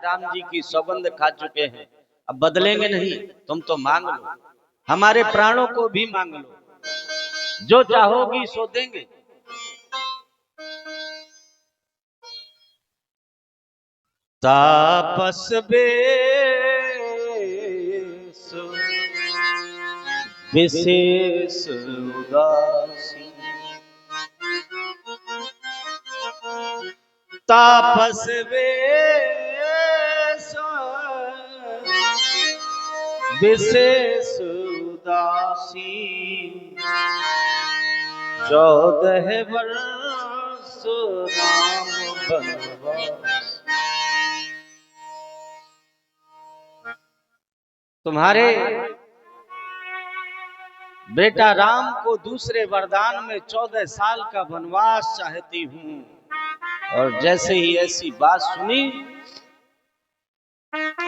राम जी की सौगंध खा चुके हैं, अब बदलेंगे नहीं, तुम तो मांग लो, हमारे प्राणों को भी मांग लो, जो चाहोगी सो देंगे। तापस बेस विशेष उदासी, तापस बेस विशेष उदासी, 14 वर्ष राम बनवास। तुम्हारे बेटा राम को दूसरे वरदान में 14 साल का वनवास चाहती हूं। और जैसे ही ऐसी बात सुनी,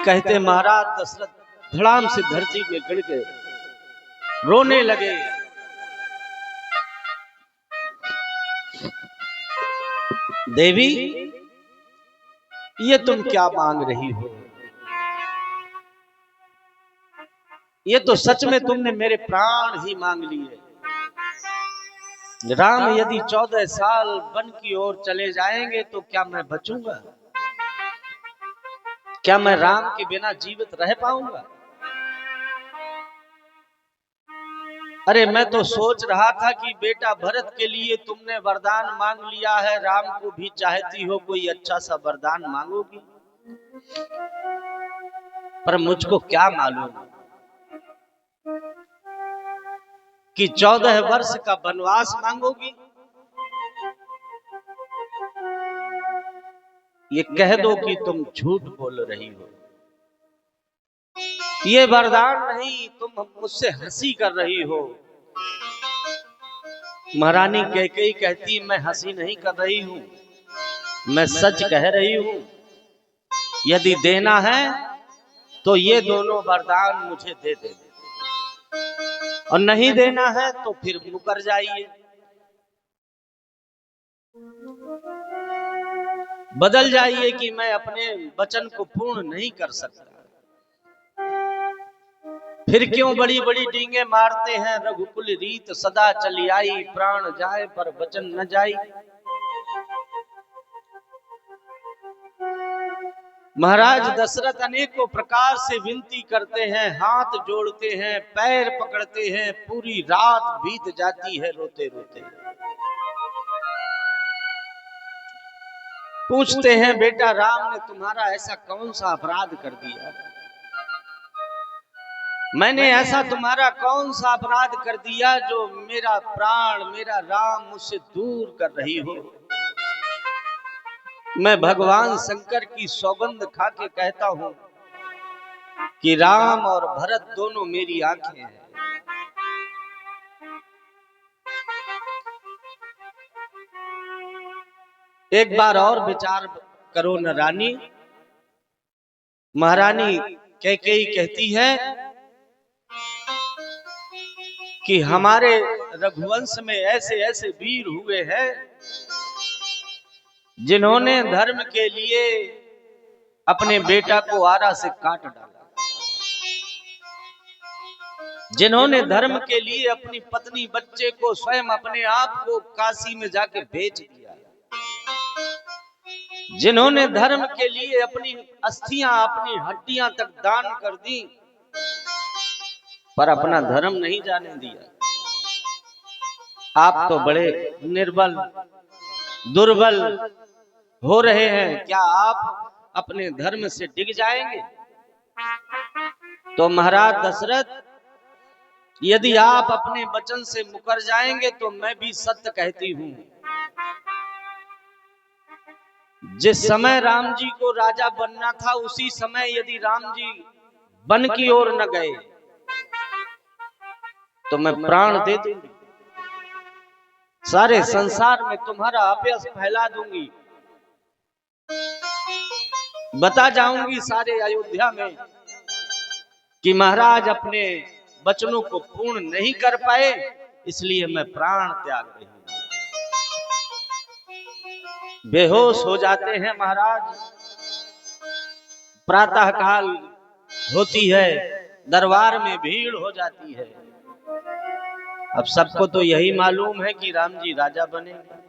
कहते महाराज दशरथ धड़ाम से धरती पे गिर गए, रोने लगे। देवी, ये तुम क्या मांग रही हो? ये तो सच में तुमने मेरे प्राण ही मांग लिए। राम यदि 14 साल वन की ओर चले जाएंगे तो क्या मैं बचूंगा? क्या मैं राम के बिना जीवित रह पाऊंगा? अरे मैं तो सोच रहा था कि बेटा भरत के लिए तुमने वरदान मांग लिया है, राम को भी चाहती हो, कोई अच्छा सा वरदान मांगोगी। पर मुझको क्या मालूम कि 14 वर्ष का वनवास मांगोगी। ये कह दो कि तुम झूठ बोल रही हो, ये वरदान नहीं, तुम मुझसे हंसी कर रही हो। महारानी कैकेयी कहती, मैं हंसी नहीं कर रही हूं, मैं सच कह रही हूं। यदि देना है तो ये दोनों वरदान मुझे दे दे, और नहीं देना है तो फिर मुकर जाइए, बदल जाइए कि मैं अपने वचन को पूर्ण नहीं कर सकता। फिर क्यों बड़ी बड़ी डींगे मारते हैं? रघुकुल रीत सदा चली आई, प्राण जाए पर वचन न जाई। महाराज दशरथ अनेकों प्रकार से विनती करते हैं, हाथ जोड़ते हैं, पैर पकड़ते हैं, पूरी रात बीत जाती है रोते रोते। पूछते हैं, बेटा राम ने तुम्हारा ऐसा कौन सा अपराध कर दिया? मैंने ऐसा तुम्हारा कौन सा अपराध कर दिया जो मेरा प्राण, मेरा राम मुझसे दूर कर रही हो? मैं भगवान शंकर की सौगंध खा के कहता हूं कि राम और भरत दोनों मेरी आंखें हैं। एक बार और विचार करो न रानी। महारानी कैकेयी कहती है कि हमारे रघुवंश में ऐसे ऐसे वीर हुए हैं जिन्होंने धर्म के लिए अपने बेटा को आरा से काट डाला, जिन्होंने धर्म के लिए अपनी पत्नी बच्चे को, स्वयं अपने आप को काशी में जाके बेच दिया, जिन्होंने धर्म के लिए अपनी अस्थियां, अपनी हड्डियां तक दान कर दी, पर अपना धर्म नहीं जाने दिया। आप तो बड़े निर्बल, दुर्बल हो रहे हैं, क्या आप अपने धर्म से डिग जाएंगे? तो महाराज दशरथ, यदि आप अपने वचन से मुकर जाएंगे तो मैं भी सत्य कहती हूं। जिस समय राम जी को राजा बनना था, उसी समय यदि राम जी वन की ओर न गए तो मैं प्राण दे दूंगी, सारे संसार में तुम्हारा अपयश फैला दूंगी, बता जाऊंगी सारे अयोध्या में कि महाराज अपने वचनों को पूर्ण नहीं कर पाए, इसलिए मैं प्राण त्याग रही हूं। बेहोश हो जाते हैं महाराज। प्रातः काल होती है, दरबार में भीड़ हो जाती है। अब सबको तो यही मालूम है कि राम जी राजा बनेंगे।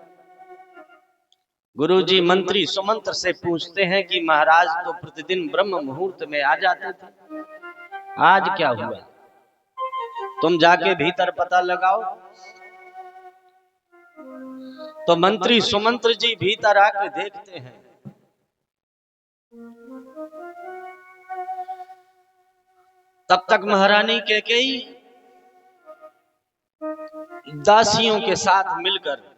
गुरुजी मंत्री सुमंत्र से पूछते हैं कि महाराज तो प्रतिदिन ब्रह्म मुहूर्त में आ जाते थे, आज क्या हुआ? तुम जाके भीतर पता लगाओ। तो मंत्री सुमंत्र जी भीतर आके देखते हैं, तब तक महारानी कैकेयी दासियों के साथ मिलकर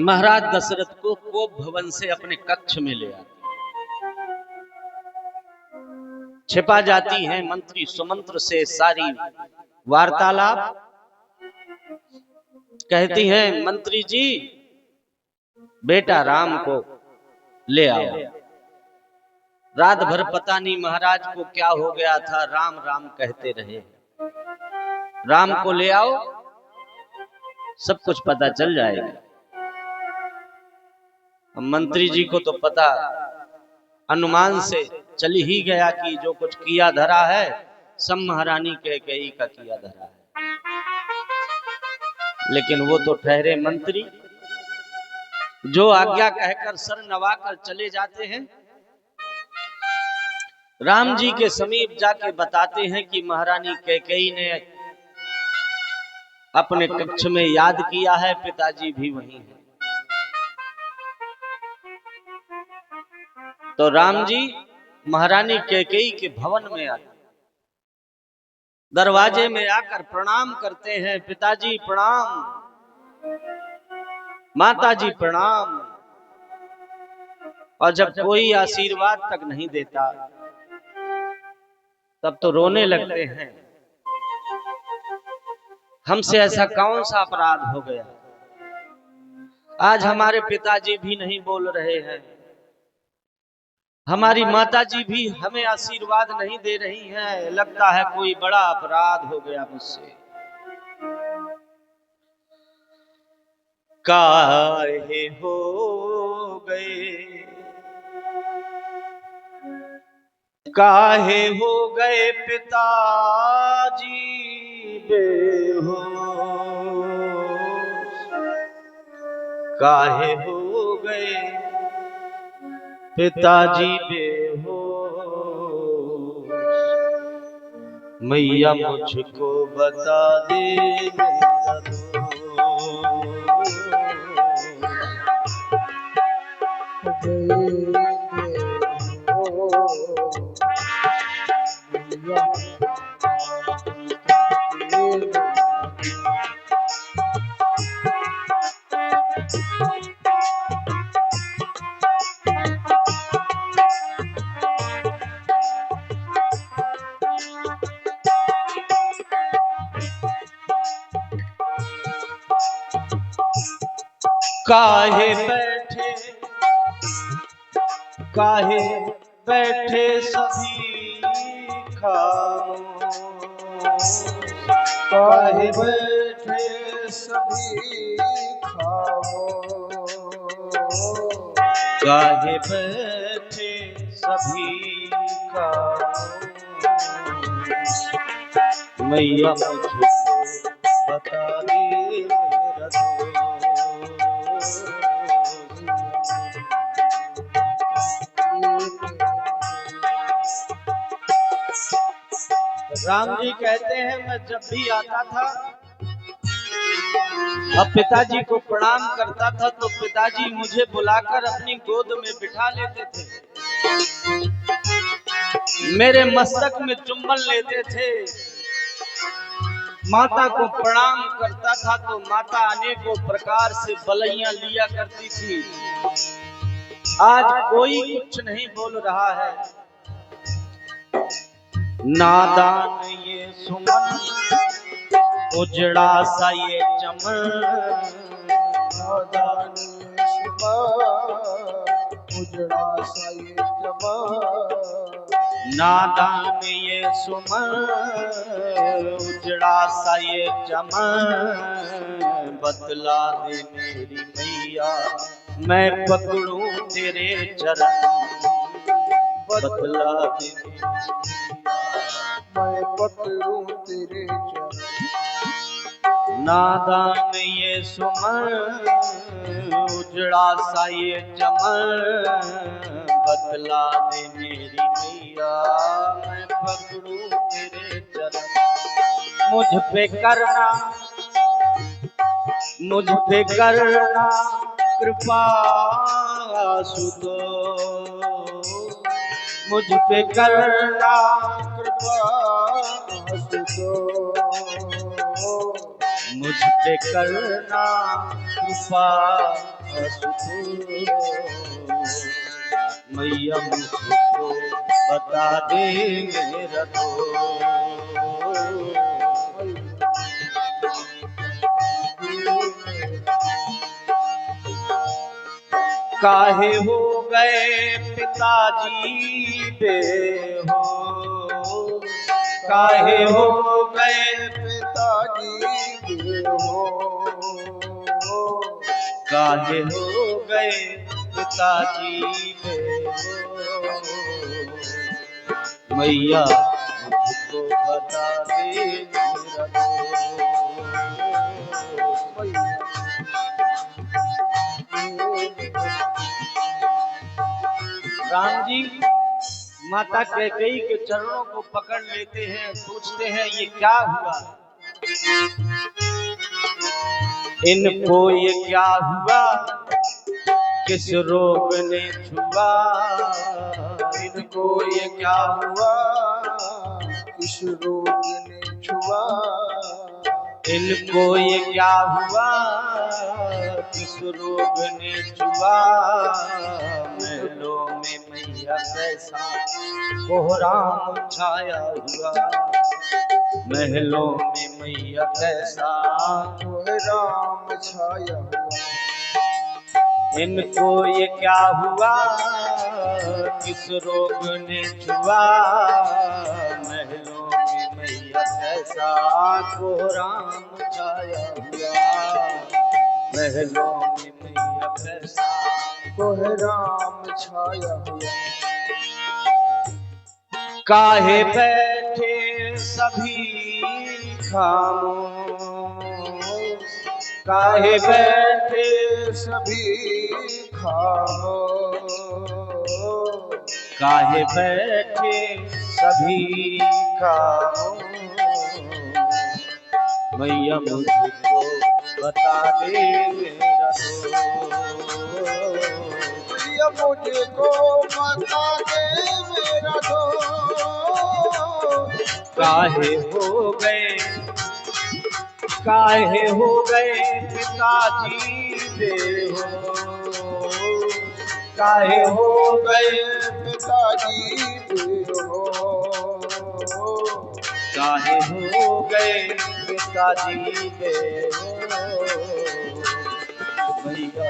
महाराज दशरथ को कोप भवन से अपने कक्ष में ले आती, छिपा जाती हैं। मंत्री सुमंत्र से सारी वार्तालाप कहती हैं, मंत्री जी बेटा राम को ले आओ। रात भर पता नहीं महाराज को क्या हो गया था, राम राम कहते रहे। राम को ले आओ, सब कुछ पता चल जाएगा। मंत्री जी को तो पता अनुमान से चल ही गया कि जो कुछ किया धरा है सब महारानी कैकेयी का किया धरा है। लेकिन वो तो ठहरे मंत्री, जो आज्ञा कहकर सर नवाकर चले जाते हैं। राम जी के समीप जाके बताते हैं कि महारानी कैकेयी ने अपने कक्ष में याद किया है, पिताजी भी वहीं हैं। तो राम जी महारानी कैकेयी के भवन में आते, दरवाजे में आकर प्रणाम करते हैं, पिताजी प्रणाम, माताजी प्रणाम। और जब कोई आशीर्वाद तक नहीं देता तब तो रोने लगते हैं, हमसे ऐसा कौन सा अपराध हो गया, आज हमारे पिताजी भी नहीं बोल रहे हैं, हमारी माताजी भी हमें आशीर्वाद नहीं दे रही हैं, लगता है कोई बड़ा अपराध हो गया मुझसे। काहे हो गए, काहे हो गए पिताजी बेहोश, काहे हो गए पिताजी बेहोश, मैया मुझको बता दे मेरा काहे बैठे, काहे बैठे सभी खामोश, काहे बैठे सभी खामोश, काहे बैठे सभी खामोश, मैया मुझको बता दे मेरा राम जी कहते हैं, मैं जब भी आता था अब पिताजी को प्रणाम करता था तो पिताजी मुझे बुलाकर अपनी गोद में बिठा लेते थे, मेरे मस्तक में चुम्बन लेते थे। माता को प्रणाम करता था तो माता अनेकों प्रकार से बलैयां लिया करती थी। आज कोई कुछ नहीं बोल रहा है। नादान ये सुमन, उजड़ा सा ये चमन, नादान ये सुमन, उजड़ा सा ये चमन, नादान ये सुमन, उजड़ा सा ये चमन, बतला दे मेरी मैया मैं पकड़ूं तेरे चरण, बतला दे मैं पकड़ूं तेरे चरण। नादान ये सुमन उजड़ा सा ये चमन बतला दे मेरी मैया मैं पकड़ूं तेरे चरण। मुझ पे करना कृपा सुतो मुझ पे करना कृपा सुतो मुझ पे करना कृपा सुतो मैया मुझको बता दे मेरा काहे हो गए पिताजी बेहो काहे हो गए पिताजी बेहो काहे हो गए पिताजी बेहो मैया मुझको बता दे मेरा राम जी माता कैकेयी के चरणों को पकड़ लेते हैं, पूछते हैं ये क्या हुआ, इनको ये क्या हुआ, किस रोग ने छुआ, इनको ये क्या हुआ, किस रोग ने छुआ, इनको ये क्या हुआ, किस रोग ने छुआ, महलों में मैया कैसा कोहराम छाया हुआ, महलों में मैया कैसा कोहराम छाया हुआ, इनको ये क्या हुआ, किस रोग ने छुआ, महलों में मैया कैसा कोहराम छाया हुआ, महलों में मैया कैसा कोहराम छाया हुआ, काहे बैठे सभी खामोश, काहे बैठे सभी खामोश, काहे बैठे सभी खामोश, मैया मुझको बता दे मेरा मैया मुझको बता दे मेरा काहे हो गए पिताजी बेहो, काहे हो गए पिताजी बेहो, काहे हो गए पिताजी बेहो, मैया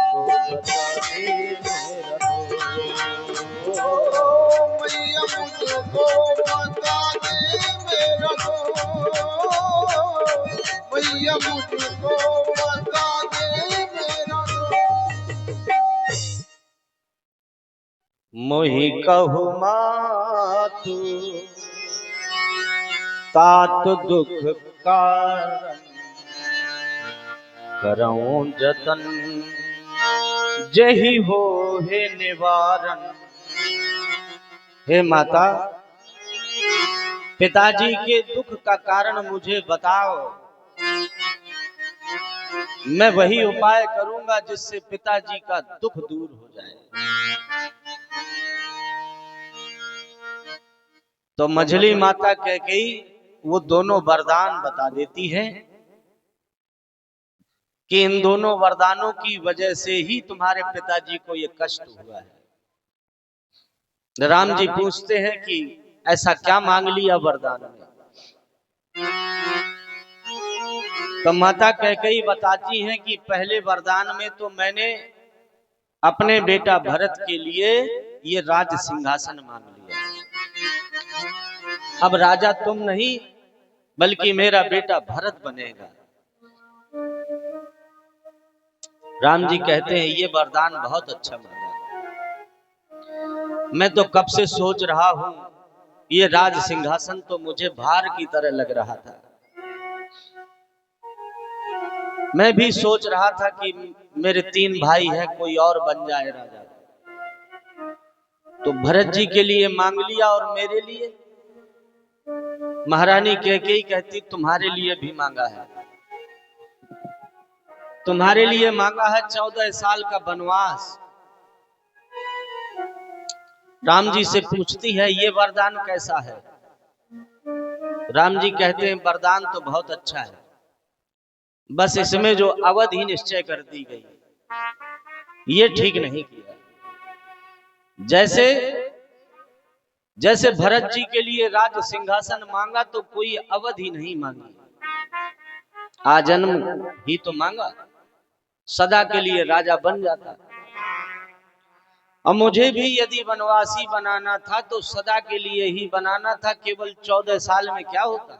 को बता दे मेरा मैया मुझको बता दे मेरा मैया मुझको बता दे मेरा मोहि कहु मातु तात दुख कारण करऊं जतन जही हो हे निवारण। हे माता पिताजी के दुख का कारण मुझे बताओ, मैं वही उपाय करूंगा जिससे पिताजी का दुख दूर हो जाए। तो मझली माता कैकेयी वो दोनों वरदान बता देती है कि इन दोनों वरदानों की वजह से ही तुम्हारे पिताजी को ये कष्ट हुआ है। राम जी पूछते हैं कि ऐसा क्या मांग लिया वरदान में? तो माता कैकेयी बताती हैं कि पहले वरदान में तो मैंने अपने बेटा भरत के लिए ये राज सिंहासन मांग लिया, अब राजा तुम नहीं बल्कि मेरा बेटा भरत बनेगा। राम जी कहते हैं ये वरदान बहुत अच्छा मांगा, मैं तो कब से सोच रहा हूं, ये राज सिंहासन तो मुझे भार की तरह लग रहा था। मैं भी सोच रहा था कि मेरे 3 भाई हैं, कोई और बन जाए राजा। तो भरत जी के लिए मांग लिया और मेरे लिए। महारानी कैकेयी कहती तुम्हारे लिए भी मांगा है, तुम्हारे लिए मांगा है 14 साल का वनवास। राम जी से पूछती है ये वरदान कैसा है। राम जी कहते हैं वरदान तो बहुत अच्छा है, बस इसमें जो अवधि निश्चय कर दी गई ये ठीक नहीं किया। जैसे जैसे भरत जी के लिए राज सिंहासन मांगा तो कोई अवधि नहीं मांगी, आजन्म ही तो मांगा, सदा के लिए राजा बन जाता। और मुझे भी यदि वनवासी बनाना था तो सदा के लिए ही बनाना था, केवल 14 साल में क्या होता है।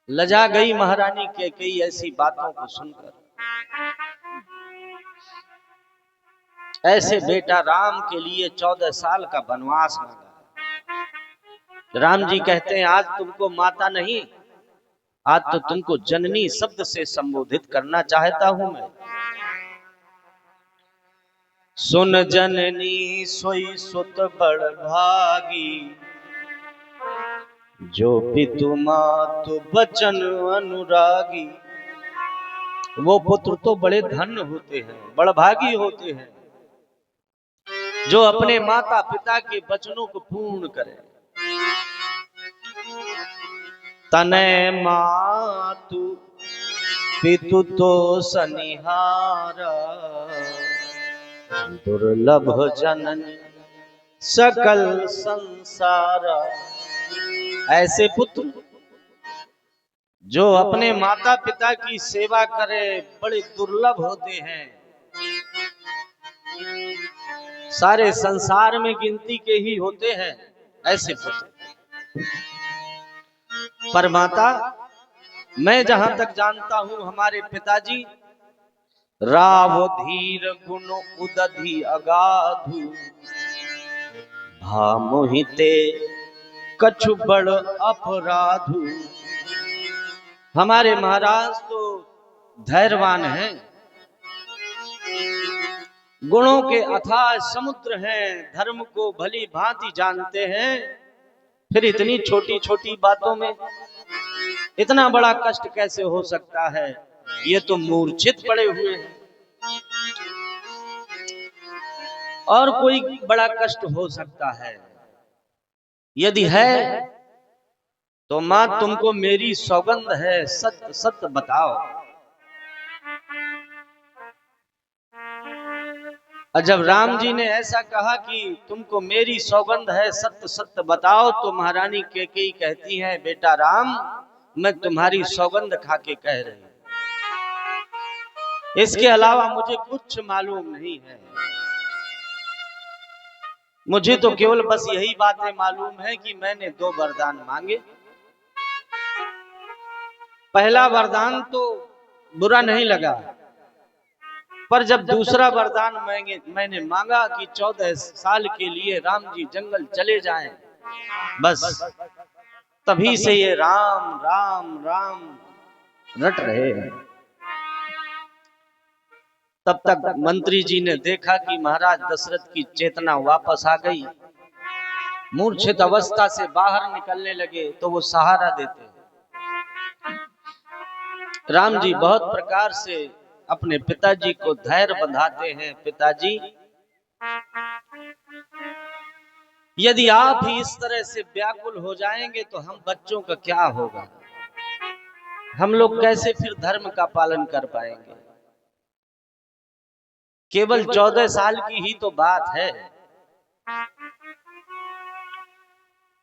लजा गई महारानी कैकेयी ऐसी बातों को सुनकर। ऐसे बेटा राम के लिए 14 साल का वनवास मांगा। राम जी कहते हैं आज तुमको माता नहीं, आज तो तुमको जननी शब्द से संबोधित करना चाहता हूं मैं। सुन जननी सोई सुत बड़ भागी, जो पितु मातु बचन अनुरागी। वो पुत्र तो बड़े धन्य होते हैं, बड़भागी होते हैं, जो अपने माता पिता के वचनों को पूर्ण करें। तनय मातु पितु तो सनिहारा, दुर्लभ जननी सकल संसारा। ऐसे पुत्र जो अपने माता पिता की सेवा करे बड़े दुर्लभ होते हैं, सारे संसार में गिनती के ही होते हैं ऐसे पुत्र। पर माता मैं जहां तक जानता हूं हमारे पिताजी राव धीर गुण उदधि अगाधु, भामोहिते कछु बड़ अपराधु। हमारे महाराज तो धैर्यवान हैं, गुणों के अथाह समुद्र हैं, धर्म को भली भांति जानते हैं, फिर इतनी छोटी छोटी बातों में इतना बड़ा कष्ट कैसे हो सकता है। ये तो मूर्छित पड़े हुए हैं। और कोई बड़ा कष्ट हो सकता है, यदि है तो मां तुमको मेरी सौगंध है, सत्य सत्य बताओ। और जब राम जी ने ऐसा कहा कि तुमको मेरी सौगंध है, सत्य सत्य बताओ, तो महारानी कैकेयी कहती है बेटा राम मैं तुम्हारी सौगंध खा के कह रही हूं, इसके अलावा मुझे कुछ मालूम नहीं है। मुझे तो केवल बस यही बातें मालूम है कि मैंने 2 वरदान मांगे। पहला वरदान तो बुरा नहीं लगा, पर जब दूसरा वरदान मैंने मांगा कि 14 साल के लिए राम जी जंगल चले जाएं, बस तभी से ये राम राम राम रट रहे हैं। तब तक मंत्री जी ने देखा कि महाराज दशरथ की चेतना वापस आ गई, मूर्छित अवस्था से बाहर निकलने लगे, तो वो सहारा देते। राम जी बहुत प्रकार से अपने पिताजी को धैर्य बंधाते हैं। पिताजी यदि आप ही इस तरह से व्याकुल हो जाएंगे तो हम बच्चों का क्या होगा, हम लोग कैसे फिर धर्म का पालन कर पाएंगे। केवल 14 साल की ही तो बात है,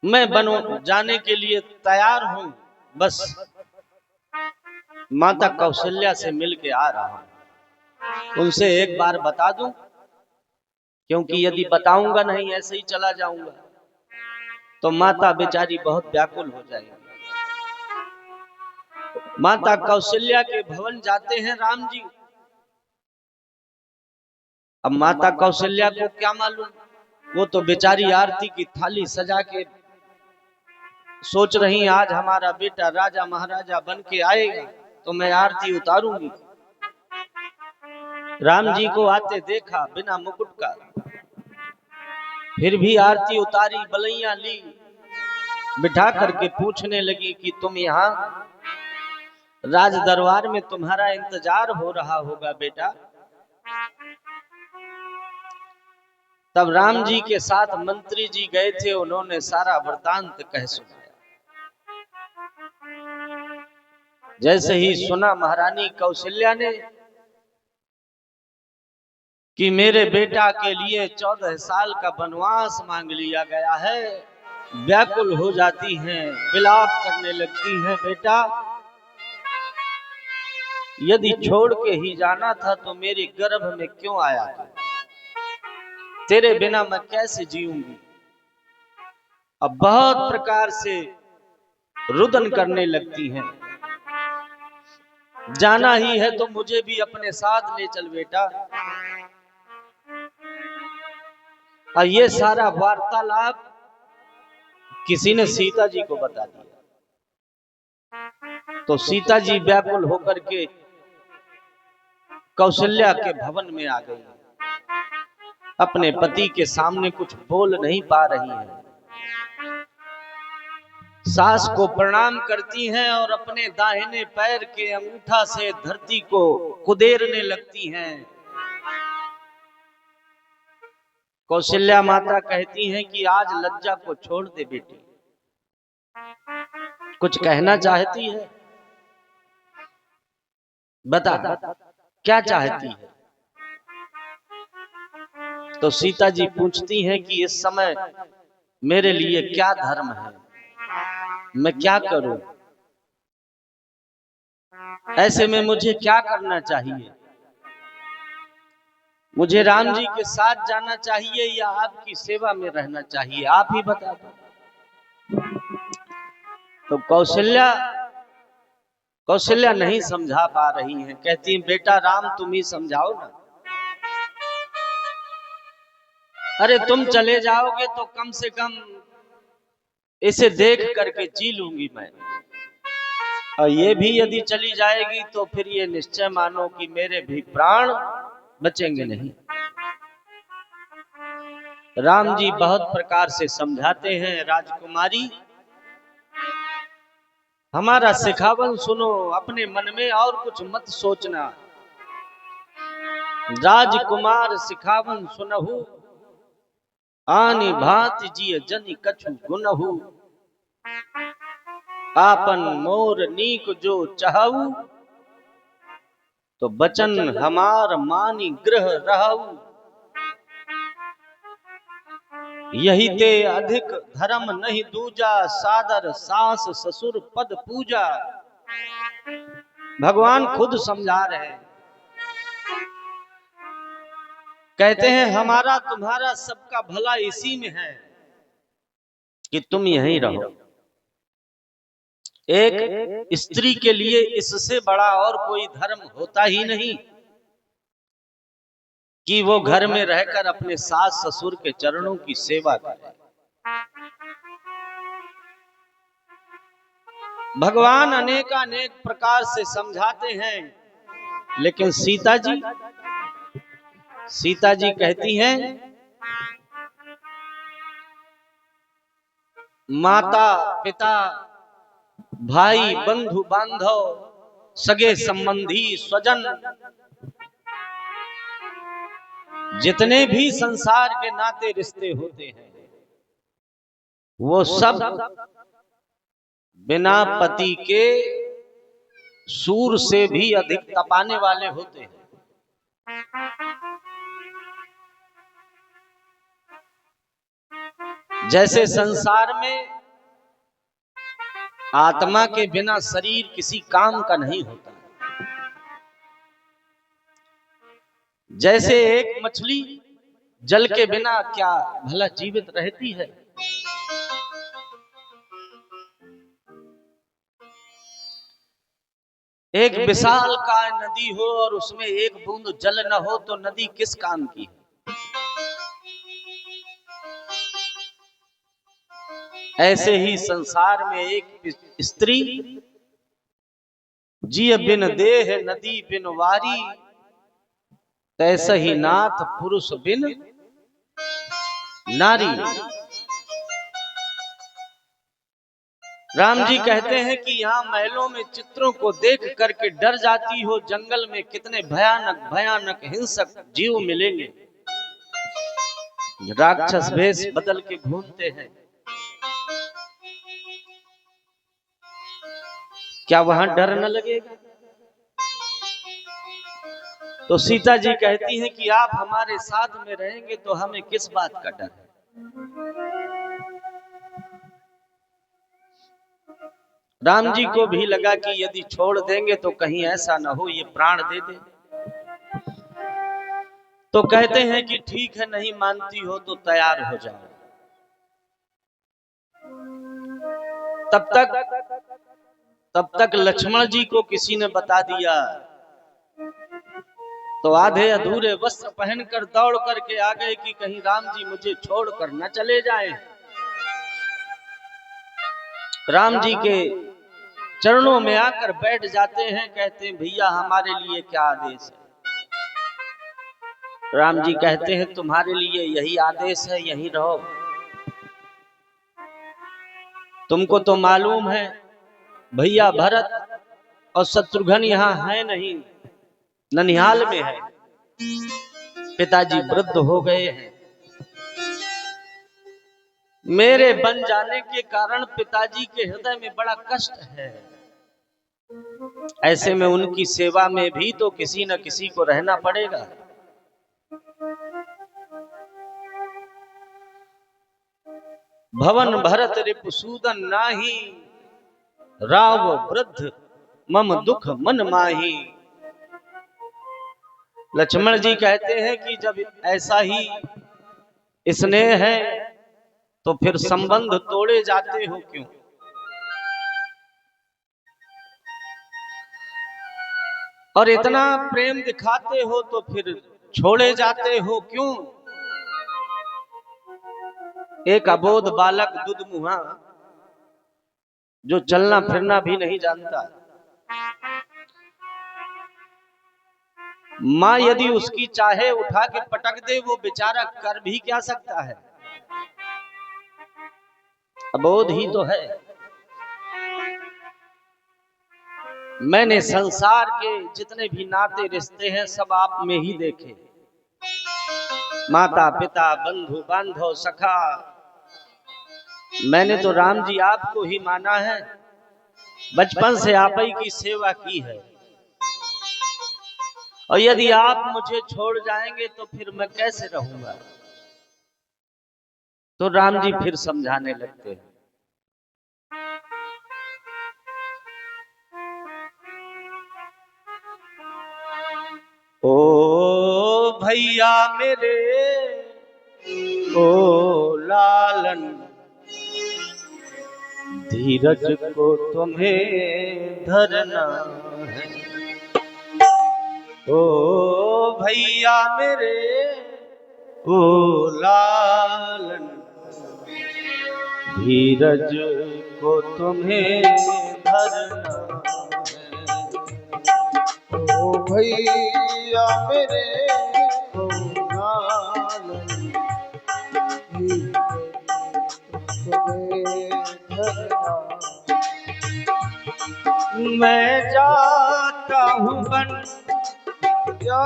मैं बनो जाने के लिए तैयार हूं, बस माता कौशल्या से मिलके आ रहा हूं, उनसे एक बार बता दूं, क्योंकि यदि बताऊंगा नहीं ऐसे ही चला जाऊंगा तो माता बेचारी बहुत व्याकुल हो जाएगी। माता कौशल्या के भवन जाते हैं राम जी। अब माता कौशल्या को क्या मालूम, वो तो बेचारी आरती की थाली सजा के सोच रही आज हमारा बेटा राजा महाराजा बन के आएगा तो मैं आरती उतारूंगी। राम जी को आते देखा बिना मुकुट का, फिर भी आरती उतारी, बलैया ली, बिठा करके पूछने लगी कि तुम यहाँ राज दरबार में तुम्हारा इंतजार हो रहा होगा बेटा। तब राम जी के साथ मंत्री जी गए थे, उन्होंने सारा वृतांत कह सुनाया। जैसे ही सुना महारानी कौशल्या ने कि मेरे बेटा के लिए 14 साल का वनवास मांग लिया गया है, व्याकुल हो जाती हैं, विलाप करने लगती हैं। बेटा यदि छोड़ के ही जाना था तो मेरे गर्भ में क्यों आया, तेरे बिना मैं कैसे जीऊंगी। अब बहुत प्रकार से रुदन करने लगती हैं। जाना ही है तो मुझे भी अपने साथ ले चल बेटा। और ये सारा वार्तालाप किसी ने सीता जी को बता दिया, तो सीता जी व्याकुल होकर के कौशल्या के भवन में आ गई। अपने पति के सामने कुछ बोल नहीं पा रही है। सास को प्रणाम करती हैं और अपने दाहिने पैर के अंगूठा से धरती को कुदेरने लगती हैं। कौशल्या माता कहती हैं कि आज लज्जा को छोड़ दे बेटी, कुछ कहना चाहती है, बता क्या चाहती है। तो सीता जी पूछती हैं कि इस समय मेरे लिए क्या धर्म है, मैं क्या करूं, ऐसे में मुझे क्या करना चाहिए, मुझे राम जी के साथ जाना चाहिए या आपकी सेवा में रहना चाहिए, आप ही बता दो। तो कौशल्या नहीं समझा पा रही हैं, कहती हैं बेटा राम तुम ही समझाओ ना। अरे तुम चले जाओगे तो कम से कम इसे देख करके जी लूंगी मैं, और ये भी यदि चली जाएगी तो फिर ये निश्चय मानो कि मेरे भी प्राण बचेंगे नहीं। राम जी बहुत प्रकार से समझाते हैं, राजकुमारी हमारा सिखावन सुनो, अपने मन में और कुछ मत सोचना। राजकुमार सिखावन सुनहु, आनी भांति जिय जनि कछु गुनहु। आपन मोर नीक जो चाहू, तो बचन हमार मानी ग्रह रहू। यही ते अधिक धर्म नहीं दूजा, सादर सास ससुर पद पूजा। भगवान खुद समझा रहे हैं, कहते हैं हमारा तुम्हारा सबका भला इसी में है कि तुम यहीं रहो। एक स्त्री के लिए इससे बड़ा और कोई धर्म होता ही नहीं कि वो घर में रहकर अपने सास ससुर के चरणों की सेवा करे। भगवान अनेकानेक प्रकार से समझाते हैं, लेकिन सीता जी कहती हैं माता पिता भाई बंधु बांधव सगे संबंधी स्वजन जितने भी संसार के नाते रिश्ते होते हैं वो सब बिना पति के सूर से भी अधिक तपाने वाले होते हैं। जैसे संसार में आत्मा के बिना शरीर किसी काम का नहीं होता, जैसे एक मछली जल के बिना क्या भला जीवित रहती है। एक विशाल काय नदी हो और उसमें एक बूंद जल न हो तो नदी किस काम की? ऐसे ही संसार में एक स्त्री जिय बिन देह नदी बिन वारी, तैसे ही नाथ पुरुष बिन नारी। राम जी कहते हैं कि यहाँ महलों में चित्रों को देख करके डर जाती हो, जंगल में कितने भयानक भयानक हिंसक जीव मिलेंगे, राक्षस भेष बदल के घूमते हैं। क्या वहां डर न लगेगा? तो सीता जी कहती हैं कि आप हमारे साथ में रहेंगे तो हमें किस बात का डर है। राम जी को भी लगा कि यदि छोड़ देंगे तो कहीं ऐसा ना हो ये प्राण दे दे। तो कहते हैं कि ठीक है, नहीं मानती हो तो तैयार हो जाओ। तब तक लक्ष्मण जी को किसी ने बता दिया, तो आधे अधूरे वस्त्र पहनकर दौड़ करके आ गए कि कहीं राम जी मुझे छोड़कर न चले जाएं। राम जी के चरणों में आकर बैठ जाते हैं, कहते हैं भैया हमारे लिए क्या आदेश है? राम जी कहते हैं तुम्हारे लिए यही आदेश है, यहीं रहो। तुमको तो मालूम है भैया भरत और शत्रुघ्न यहाँ है नहीं, ननिहाल में है, पिताजी वृद्ध हो गए हैं। मेरे बन जाने के कारण पिताजी के हृदय में बड़ा कष्ट है। ऐसे में उनकी सेवा में भी तो किसी न किसी को रहना पड़ेगा। भवन भरत रिपुसूदन नाही, राव वृद्ध मम दुख मन माही। लक्ष्मण जी कहते हैं कि जब ऐसा ही स्नेह है तो फिर संबंध तोड़े जाते हो क्यों? और इतना प्रेम दिखाते हो तो फिर छोड़े जाते हो क्यों? एक अबोध बालक दुधमुहा जो चलना फिरना भी नहीं जानता, मां यदि उसकी चाहे उठा के पटक दे वो बेचारा कर भी क्या सकता है? अबोध ही तो है। मैंने संसार के जितने भी नाते रिश्ते हैं सब आप में ही देखे, माता पिता बंधु बांधव सखा। मैंने तो राम जी आपको ही माना है, बचपन से आप ही की सेवा की है, और यदि आप मुझे छोड़ जाएंगे तो फिर मैं कैसे रहूंगा? तो राम जी फिर समझाने लगते हैं। ओ भैया मेरे, ओ लालन, धीरज को तुम्हें धरना है। ओ भैया मेरे, ओ लालन, धीरज को तुम्हें धरना है। ओ भैया मेरे, ओ लालन, मैं जाता हूँ बन, या